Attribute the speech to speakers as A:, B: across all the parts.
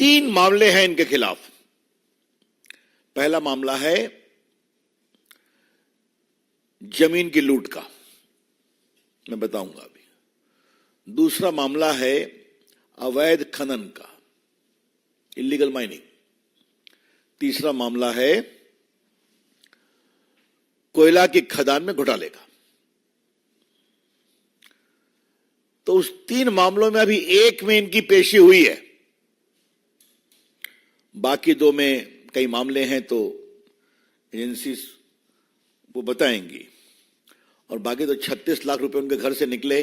A: 3 मामले हैं इनके खिलाफ। पहला मामला है जमीन की लूट का, मैं बताऊंगा अभी। दूसरा मामला है अवैध खनन का, इलीगल माइनिंग। तीसरा मामला है कोयला की खदान में घोटाले का। तो उस 3 मामलों में अभी एक में इनकी पेशी हुई है, बाकी 2 में कई मामले हैं तो एजेंसी वो बताएंगी। और बाकी तो 36 लाख रुपए उनके घर से निकले।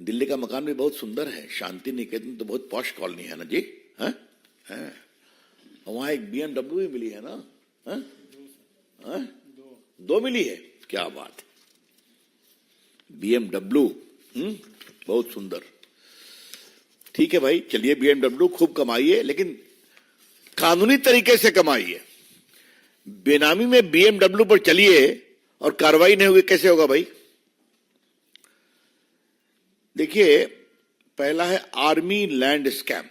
A: दिल्ली का मकान भी बहुत सुंदर है, शांति निकेतन तो बहुत पॉश कॉलोनी है ना जी, हैं? वहां एक BMW भी मिली है ना, हैं? 2 मिली है, क्या बात है। BMW बहुत सुंदर। ठीक है भाई, चलिए BMW खूब कमाइए, लेकिन कानूनी तरीके से कमाइए। बेनामी में BMW पर चलिए और कार्रवाई नहीं हुई, कैसे होगा भाई? देखिए, पहला है आर्मी लैंड स्कैम।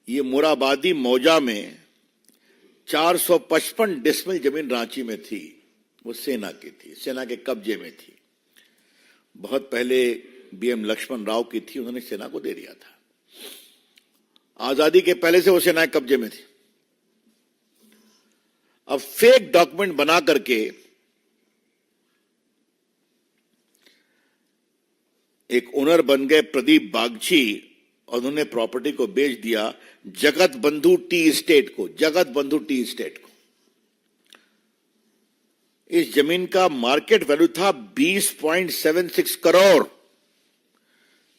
A: ये मोराबादी मौजा में 455 डेसिमल जमीन रांची में थी, वो सेना की थी, सेना के कब्जे में थी। बहुत पहले BM लक्ष्मण राव की थी, उन्होंने सेना को दे दिया था। आजादी के पहले से वो सेना के कब्जे में थी। अब फेक डॉक्यूमेंट बना करके एक ओनर बन गए प्रदीप बागची, और उन्होंने प्रॉपर्टी को बेच दिया जगत बंधु टी एस्टेट को, जगत बंधु टी एस्टेट को। इस जमीन का मार्केट वैल्यू था 20.76 करोड़,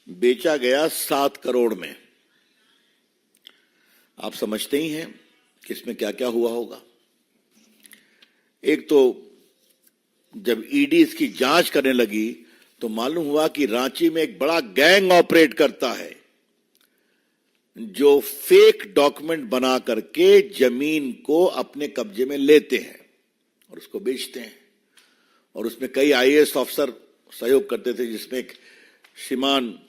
A: बेचा गया 7 करोड़ में। आप समझते ही हैं कि इसमें क्या क्या हुआ होगा। एक तो जब ईडी इसकी जांच करने लगी तो मालूम हुआ कि रांची में एक बड़ा गैंग ऑपरेट करता है जो फेक डॉक्यूमेंट बना करके जमीन को अपने कब्जे में लेते हैं और उसको बेचते हैं। और उसमें कई IAS ऑफिसर सहयोग करते थे, जिसमें एक श्रीमान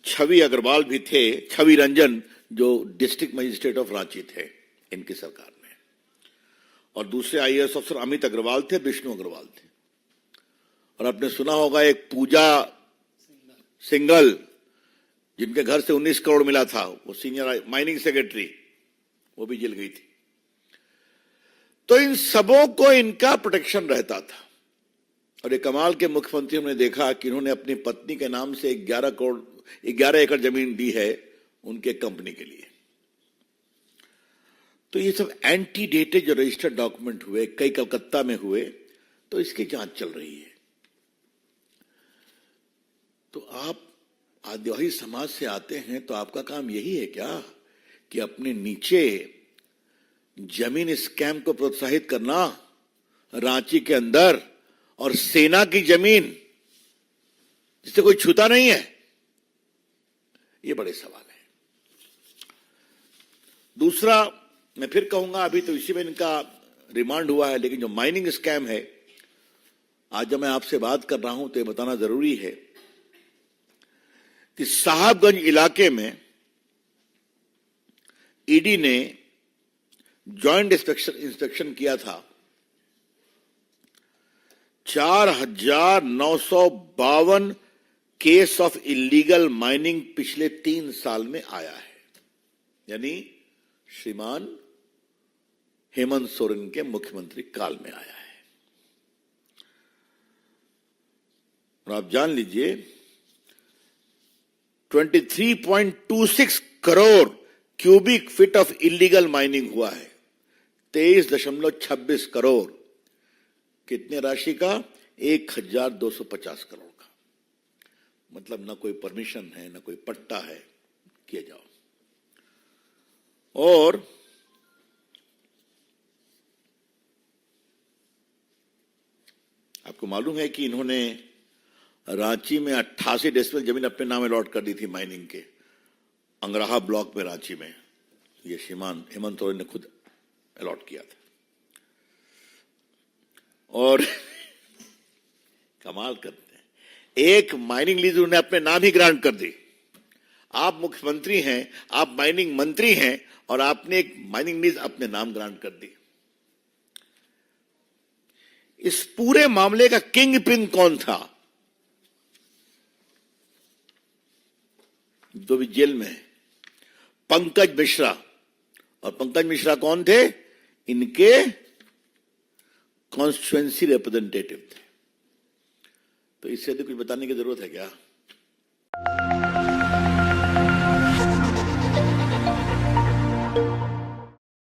A: छवि अग्रवाल भी थे, छवि रंजन, जो डिस्ट्रिक्ट मजिस्ट्रेट ऑफ रांची थे इनकी सरकार में। और दूसरे IAS अफसर अमित अग्रवाल थे, विष्णु अग्रवाल थे। और आपने सुना होगा एक पूजा सिंगल, जिनके घर से 19 करोड़ मिला था, वो सीनियर माइनिंग सेक्रेटरी, वो भी जेल गई थी। तो इन सबों को इनका प्रोटेक्शन रहता था। और एक कमाल के मुख्यमंत्री हमने देखा कि इन्होंने अपनी पत्नी के नाम से 11 एकड़ जमीन दी है उनके कंपनी के लिए। तो ये सब एंटीडेटेड जो रजिस्टर्ड डॉक्यूमेंट हुए, कई कलकत्ता में हुए, तो इसकी जांच चल रही है। तो आप आदिवासी समाज से आते हैं तो आपका काम यही है क्या कि अपने नीचे जमीन स्कैम को प्रोत्साहित करना, रांची के अंदर, और सेना की जमीन जिसे कोई छूता नहीं है? ये बड़े सवाल है। दूसरा, मैं फिर कहूंगा, अभी तो इसी में इनका रिमांड हुआ है, लेकिन जो माइनिंग स्कैम है, आज जब मैं आपसे बात कर रहा हूं तो ये बताना जरूरी है कि साहबगंज इलाके में ईडी ने जॉइंट इंस्पेक्शन किया था। 4,952 केस ऑफ इलीगल माइनिंग पिछले 3 साल में आया है। यानी श्रीमान हेमंत सोरेन के मुख्यमंत्री काल में आया है। और आप जान लीजिए 23.26 crore cubic feet of illegal mining हुआ है। 23.26 करोड़, कितने राशि का? 1,250 करोड़ का। मतलब ना कोई परमिशन है, ना कोई पट्टा है, किए जाओ। और आपको मालूम है कि इन्होंने रांची में 88 डेसिमल जमीन अपने नाम अलॉट कर दी थी माइनिंग के, अंगराहा ब्लॉक में रांची में। ये श्रीमान हेमंत सोरेन ने खुद अलॉट किया था। और कमाल करते हैं, एक माइनिंग लीज उन्होंने अपने नाम ही ग्रांट कर दी। आप मुख्यमंत्री हैं, आप माइनिंग मंत्री हैं और आपने एक माइनिंग लीज अपने नाम ग्रांट कर दी। इस पूरे मामले का किंग पिन कौन था? जो भी जेल में है, पंकज मिश्रा। और पंकज मिश्रा कौन थे? इनके कॉन्स्टिट्यूएंसी रिप्रेजेंटेटिव थे। तो इससे तो कुछ बताने की जरूरत है क्या?